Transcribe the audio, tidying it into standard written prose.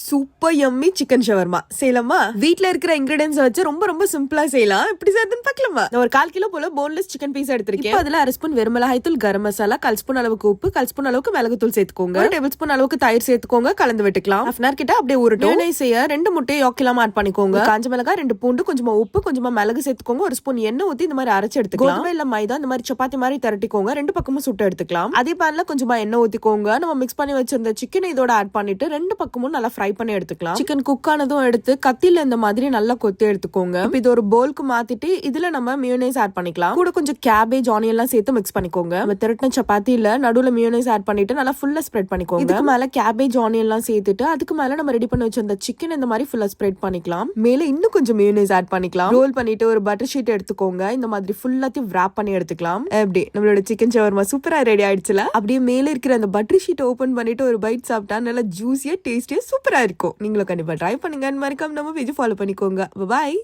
Super yummy chicken shawarma செய்யலாமா? வீட்ல இருக்கிற இன்கிரிடியன்ஸ் வச்சு ரொம்ப ரொம்ப சிம்பிளா செய்யலாம். எப்படி செய்யறதுன்னு பார்க்கலாமா? நான் ஒரு 1/4 கிலோ போல போன்லெஸ் சிக்கன் பீஸ் எடுத்திருக்கேன். அதுல 1/2 ஸ்பூன் வெறுமிளகாய் தூள், கரம் மசாலா, 1/4 ஸ்பூன் அளவுக்கு உப்பு, 1/4 ஸ்பூன் அளவுக்கு மிளகுத்தூள் சேர்த்துக்கோங்க. 1 டேபிள் ஸ்பூன் அளவுக்கு தயிர் சேர்த்துக்கோங்க. கலந்து விட்டுக்கலாம். ஹாஃப் அன் ஹவர் கிட்ட அப்படியே ஊறட்டும். மேயோனைஸ் செய்ய 2 முட்டையை யோக்கிலாம ஆட் பண்ணிக்கோங்க. காஞ்ச மிளகாய், 2 பூண்டு, கொஞ்சமா உப்பு, கொஞ்சமா மிளகு சேர்த்துக்கோங்க. 1 ஸ்பூன் எண்ணெய் ஊத்தி இந்த மாதிரி அரைச்சு எடுத்துக்கலாம். கோதுமை இல்ல மைதா இந்த மாதிரி சப்பாத்தி மாதிரி திரட்டிக்கோங்க. 2 பக்கமும் சுட்டு எடுத்துக்கலாம். அதே பேன்ல கொஞ்சமா எண்ணெய் ஊத்திக்கோங்க. நம்ம மிக்ஸ் பண்ணி வச்சிருந்த சிக்கன் இதோட ஆட் பண்ணிட்டு 2 பக்கமும் நல்லா ஃப்ரை பண்ணி எடுத்துக்கலாம். சிக்கன் குக் ஆனதும் எடுத்து கத்தில இந்த மாதிரி நல்லா கொத்தி எடுத்துக்கோங்க. இப்போ இது ஒரு பவுலுக்கு மாத்திட்டு இதுல நம்ம மியோனைஸ் ஆட் பண்ணிக்கலாம். கூட கொஞ்சம் கேபேஜ், ஆனியன் எல்லாம் சேர்த்து மிக்ஸ் பண்ணிக்கோங்க. நம்ம திரட்டின சப்பாத்தில நடுவுல மியோனைஸ் ஆட் பண்ணிட்டு நல்லா ஃபுல்லா ஸ்ப்ரெட் பண்ணிக்கோங்க. இதுக்கு மேல கேபேஜ், ஆனியன் எல்லாம் சேர்த்துட்டு அதுக்கு மேல நம்ம ரெடி பண்ணி வச்சிருந்த சிக்கன் இந்த மாதிரி ஃபுல்லா ஸ்ப்ரெட் பண்ணிக்கலாம். மேல இன்னும் கொஞ்சம் மியோனைஸ் ஆட் பண்ணிக்கலாம். ரோல் பண்ணிட்டு ஒரு பட்டர் ஷீட் எடுத்துக்கோங்க. இந்த மாதிரி ஃபுல்லாத்தையும் wrap பண்ணி எடுத்துக்கலாம். எப்படி நம்மளோட சிக்கன் ஷவர்மா சூப்பரா ரெடி ஆயிடுச்சுல? அப்படியே மேல இருக்கிற அந்த பட்டர் ஷீட் ஓபன் பண்ணிட்டு ஒரு பைட் சாப்பிட்டா நல்லா ஜூஸியா டேஸ்டியா சூப்பரா இருக்கும். நீங்களும் கண்டிப்பா ட்ரை பண்ணுங்க. மறக்காம நம்ம பேஜ் ஃபாலோ பண்ணிக்கோங்க. பாய்.